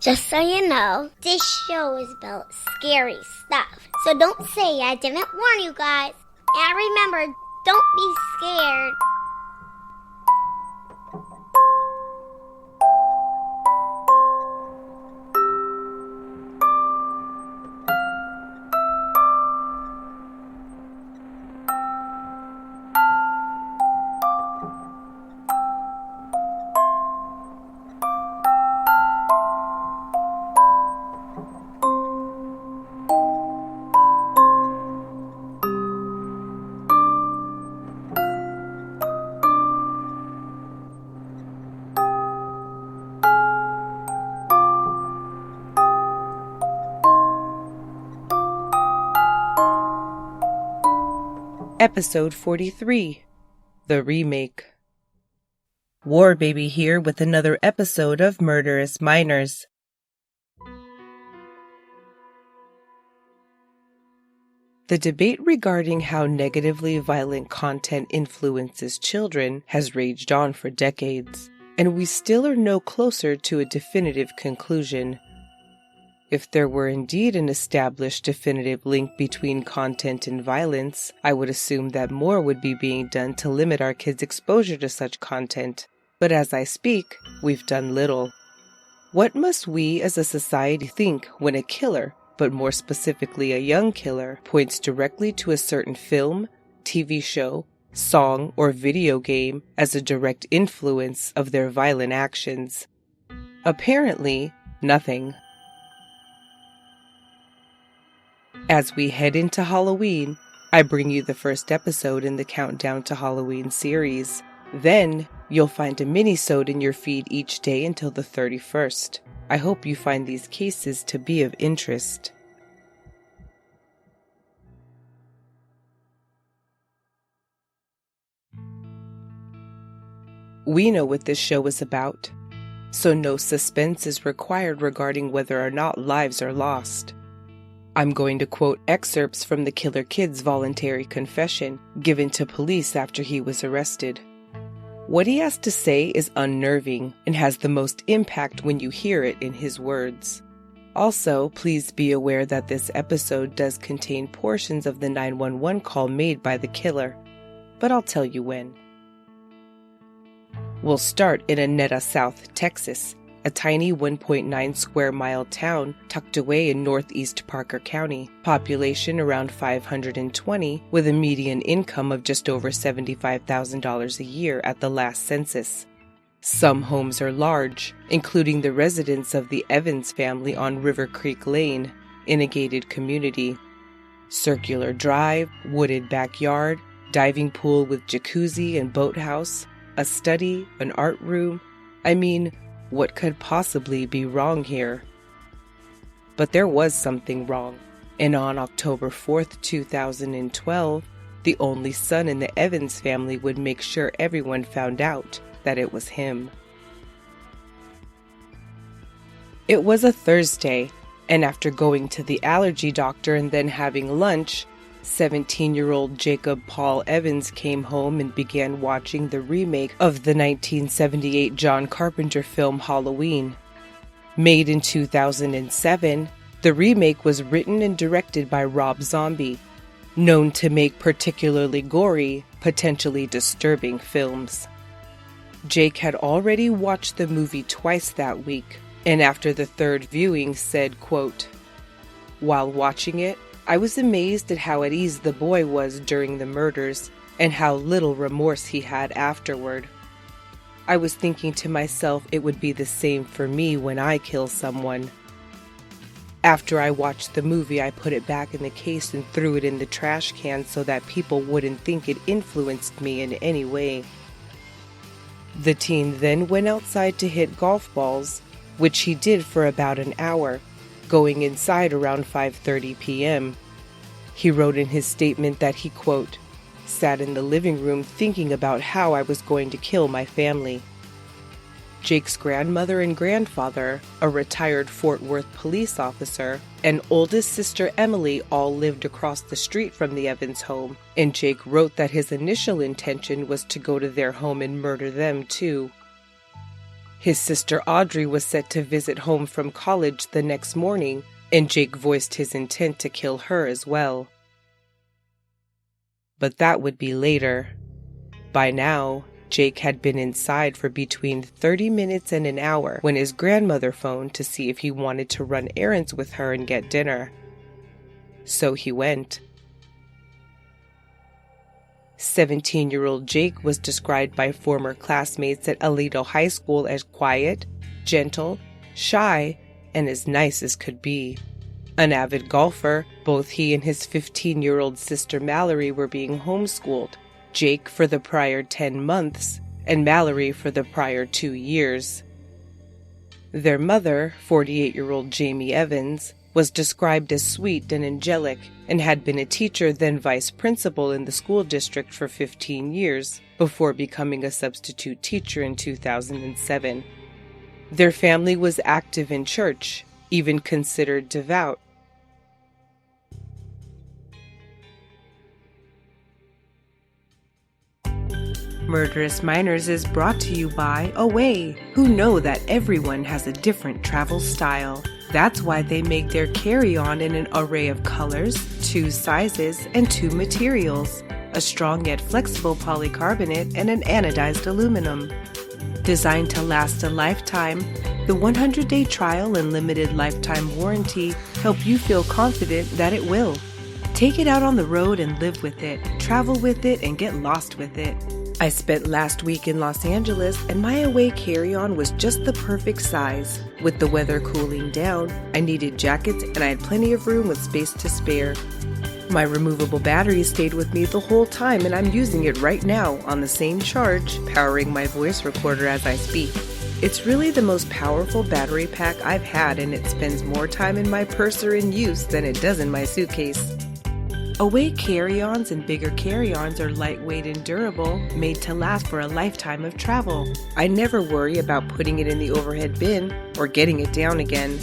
Just so you know, this show is about scary stuff. So don't say I didn't warn you guys. And remember, don't be scared. Episode 43, The Remake. War Baby here with another episode of Murderous Minors. The debate regarding how negatively violent content influences children has raged on for decades, and we still are no closer to a definitive conclusion. If there were indeed an established definitive link between content and violence, I would assume that more would be being done to limit our kids' exposure to such content. But as I speak, we've done little. What must we as a society think when a killer, but more specifically a young killer, points directly to a certain film, TV show, song, or video game as a direct influence of their violent actions? Apparently, nothing. As we head into Halloween, I bring you the first episode in the Countdown to Halloween series. Then, you'll find a minisode in your feed each day until the 31st. I hope you find these cases to be of interest. We know what this show is about, so no suspense is required regarding whether or not lives are lost. I'm going to quote excerpts from the killer kid's voluntary confession given to police after he was arrested. What he has to say is unnerving and has the most impact when you hear it in his words. Also, please be aware that this episode does contain portions of the 911 call made by the killer, but I'll tell you when. We'll start in Annetta, South Texas, a tiny 1.9 square mile town tucked away in northeast Parker County, population around 520, with a median income of just over $75,000 a year at the last census. Some homes are large, including the residence of the Evans family on River Creek Lane, in a gated community. Circular drive, wooded backyard, diving pool with jacuzzi and boathouse, a study, an art room. What could possibly be wrong here? But there was something wrong, and on October 4th, 2012, the only son in the Evans family would make sure everyone found out that it was him. It was a Thursday, and after going to the allergy doctor and then having lunch, 17-year-old Jacob Paul Evans came home and began watching the remake of the 1978 John Carpenter film Halloween. Made in 2007, the remake was written and directed by Rob Zombie, known to make particularly gory, potentially disturbing films. Jake had already watched the movie twice that week, and after the third viewing said, quote, "While watching it, I was amazed at how at ease the boy was during the murders and how little remorse he had afterward. I was thinking to myself it would be the same for me when I kill someone. After I watched the movie, I put it back in the case and threw it in the trash can so that people wouldn't think it influenced me in any way." The teen then went outside to hit golf balls, which he did for about an hour, going inside around 5:30 p.m. He wrote in his statement that he, quote, "sat in the living room thinking about how I was going to kill my family." Jake's grandmother and grandfather, a retired Fort Worth police officer, and oldest sister Emily all lived across the street from the Evans home, and Jake wrote that his initial intention was to go to their home and murder them too. His sister Audrey was set to visit home from college the next morning, and Jake voiced his intent to kill her as well. But that would be later. By now, Jake had been inside for between 30 minutes and an hour when his grandmother phoned to see if he wanted to run errands with her and get dinner. So he went. 17-year-old Jake was described by former classmates at Aledo High School as quiet, gentle, shy, and as nice as could be. An avid golfer, both he and his 15-year-old sister Mallory were being homeschooled, Jake for the prior 10 months, and Mallory for the prior 2 years. Their mother, 48-year-old Jami Evans, was described as sweet and angelic, and had been a teacher then vice principal in the school district for 15 years, before becoming a substitute teacher in 2007. Their family was active in church, even considered devout. Murderous Minors is brought to you by Away, who know that everyone has a different travel style. That's why they make their carry-on in an array of colors, 2 sizes, and 2 materials, a strong yet flexible polycarbonate and an anodized aluminum. Designed to last a lifetime, the 100-day trial and limited lifetime warranty help you feel confident that it will. Take it out on the road and live with it, travel with it, and get lost with it. I spent last week in Los Angeles, and my Away carry-on was just the perfect size. With the weather cooling down, I needed jackets and I had plenty of room with space to spare. My removable battery stayed with me the whole time, and I'm using it right now on the same charge, powering my voice recorder as I speak. It's really the most powerful battery pack I've had, and it spends more time in my purse or in use than it does in my suitcase. Away carry-ons and bigger carry-ons are lightweight and durable, made to last for a lifetime of travel. I never worry about putting it in the overhead bin or getting it down again.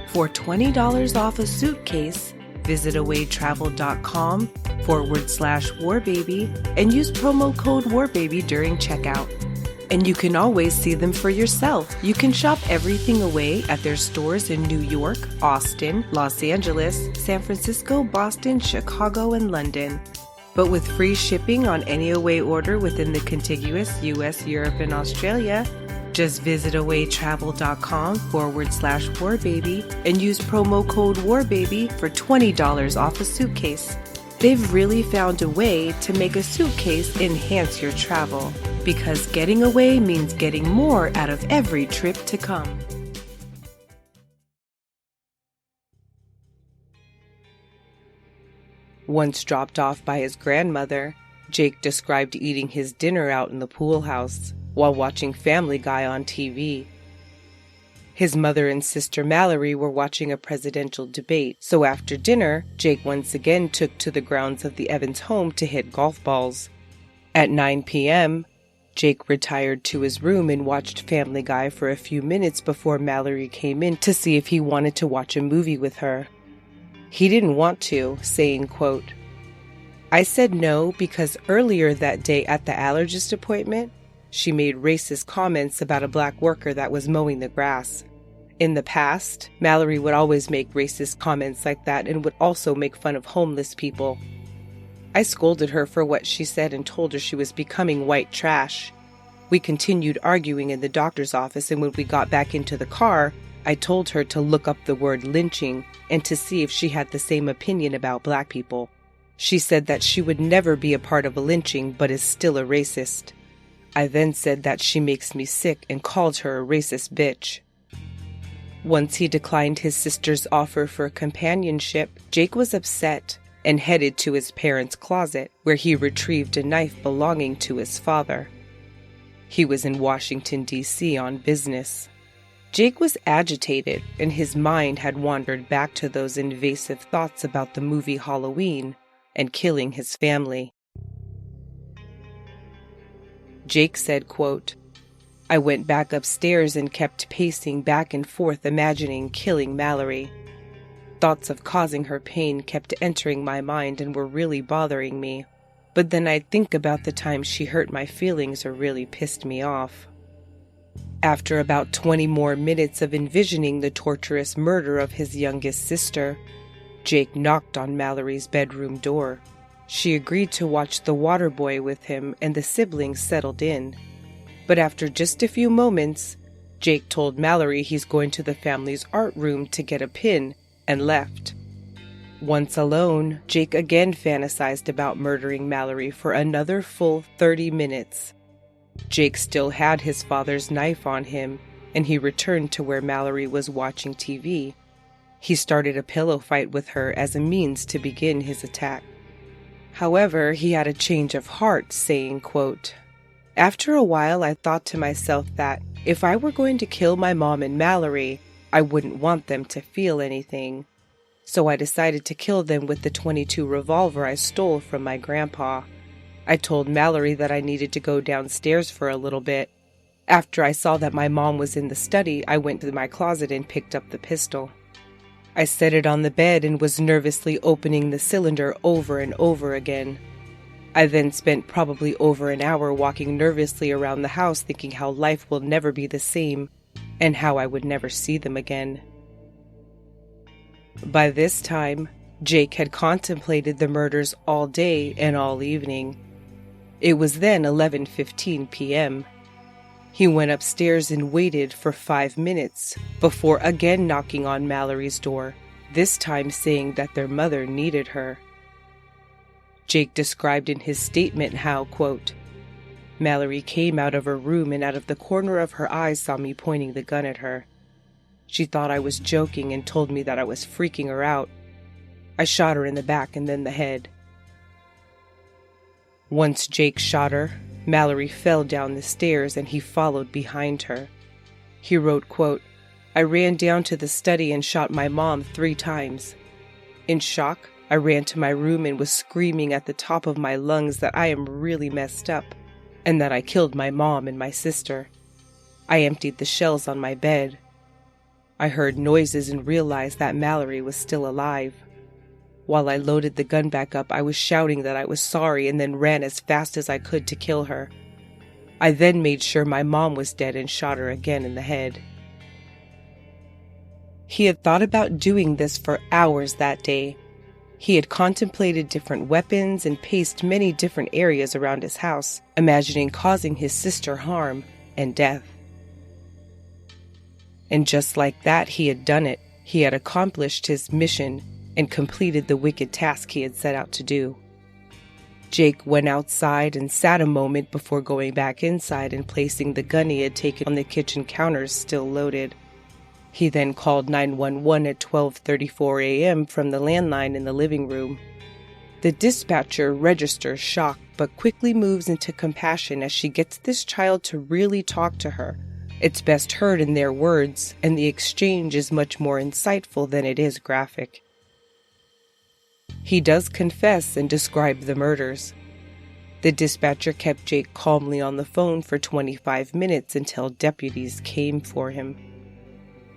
For $20 off a suitcase, visit awaytravel.com/warbaby and use promo code warbaby during checkout. And you can always see them for yourself. You can shop everything Away at their stores in New York, Austin, Los Angeles, San Francisco, Boston, Chicago, and London. But with free shipping on any Away order within the contiguous US, Europe, and Australia, just visit awaytravel.com/warbaby and use promo code warbaby for $20 off a suitcase. They've really found a way to make a suitcase enhance your travel, because getting away means getting more out of every trip to come. Once dropped off by his grandmother, Jake described eating his dinner out in the pool house while watching Family Guy on TV. His mother and sister Mallory were watching a presidential debate, so after dinner, Jake once again took to the grounds of the Evans home to hit golf balls. At 9 p.m., Jake retired to his room and watched Family Guy for a few minutes before Mallory came in to see if he wanted to watch a movie with her. He didn't want to, saying, quote, "I said no because earlier that day at the allergist appointment, she made racist comments about a black worker that was mowing the grass. In the past, Mallory would always make racist comments like that and would also make fun of homeless people. I scolded her for what she said and told her she was becoming white trash. We continued arguing in the doctor's office, and when we got back into the car, I told her to look up the word lynching and to see if she had the same opinion about black people. She said that she would never be a part of a lynching but is still a racist. I then said that she makes me sick and called her a racist bitch." Once he declined his sister's offer for companionship, Jake was upset and headed to his parents' closet, where he retrieved a knife belonging to his father. He was in Washington, D.C. on business. Jake was agitated, and his mind had wandered back to those invasive thoughts about the movie Halloween and killing his family. Jake said, quote, "I went back upstairs and kept pacing back and forth, imagining killing Mallory. Thoughts of causing her pain kept entering my mind and were really bothering me. But then I'd think about the time she hurt my feelings or really pissed me off." After about 20 more minutes of envisioning the torturous murder of his youngest sister, Jake knocked on Mallory's bedroom door. She agreed to watch the water boy with him, and the siblings settled in. But after just a few moments, Jake told Mallory he's going to the family's art room to get a pin, and left. Once alone, Jake again fantasized about murdering Mallory for another full 30 minutes. Jake still had his father's knife on him, and he returned to where Mallory was watching TV. He started a pillow fight with her as a means to begin his attack. However, he had a change of heart, saying, quote, "After a while, I thought to myself that if I were going to kill my mom and Mallory, I wouldn't want them to feel anything. So I decided to kill them with the .22 revolver I stole from my grandpa. I told Mallory that I needed to go downstairs for a little bit. After I saw that my mom was in the study, I went to my closet and picked up the pistol. I set it on the bed and was nervously opening the cylinder over and over again. I then spent probably over an hour walking nervously around the house thinking how life will never be the same and how I would never see them again." By this time, Jake had contemplated the murders all day and all evening. It was then 11:15 p.m. He went upstairs and waited for 5 minutes before again knocking on Mallory's door, this time saying that their mother needed her. Jake described in his statement how, quote, "Mallory came out of her room and out of the corner of her eye saw me pointing the gun at her. She thought I was joking and told me that I was freaking her out. I shot her in the back and then the head." Once Jake shot her, Mallory fell down the stairs and he followed behind her. He wrote, quote, "I ran down to the study and shot my mom 3 times. In shock, I ran to my room and was screaming at the top of my lungs that I am really messed up and that I killed my mom and my sister. I emptied the shells on my bed. I heard noises and realized that Mallory was still alive. While I loaded the gun back up, I was shouting that I was sorry and then ran as fast as I could to kill her. I then made sure my mom was dead and shot her again in the head." He had thought about doing this for hours that day. He had contemplated different weapons and paced many different areas around his house, imagining causing his sister harm and death. And just like that, he had done it. He had accomplished his mission and completed the wicked task he had set out to do. Jake went outside and sat a moment before going back inside and placing the gun he had taken on the kitchen counters still loaded. He then called 911 at 12:34 a.m. from the landline in the living room. The dispatcher registers shock but quickly moves into compassion as she gets this child to really talk to her. It's best heard in their words, and the exchange is much more insightful than it is graphic. He does confess and describe the murders. The dispatcher kept Jake calmly on the phone for 25 minutes until deputies came for him.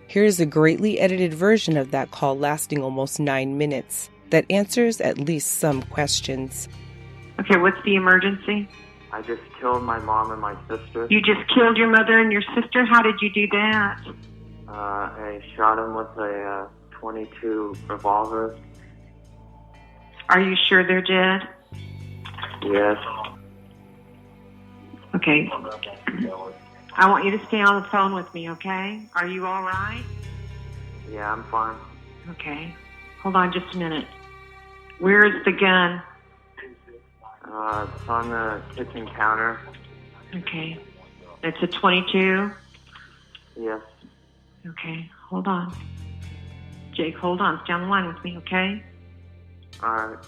Here's a greatly edited version of that call lasting almost 9 minutes that answers at least some questions. Okay, what's the emergency? I just killed my mom and my sister. You just killed your mother and your sister? How did you do that? I shot him with a .22 revolver. Are you sure they're dead? Yes. Okay. I want you to stay on the phone with me, okay? Are you all right? Yeah, I'm fine. Okay. Hold on just a minute. Where is the gun? It's on the kitchen counter. Okay. It's a .22? Yes. Okay. Hold on. Jake, hold on. Stay on the line with me, okay? Alright.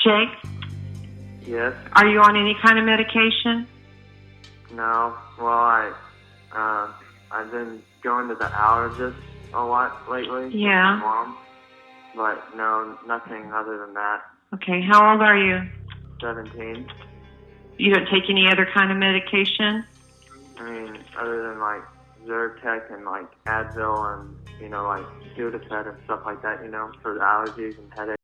Jake, Yes. are you on any kind of medication? No. Well, I've been going to the allergist a lot lately. Yeah. With my mom. But no, nothing other than that. Okay. How old are you? 17. You don't take any other kind of medication? I mean, other than like Zyrtec and like Advil and, like Sudafed and stuff like that, for the allergies and headaches.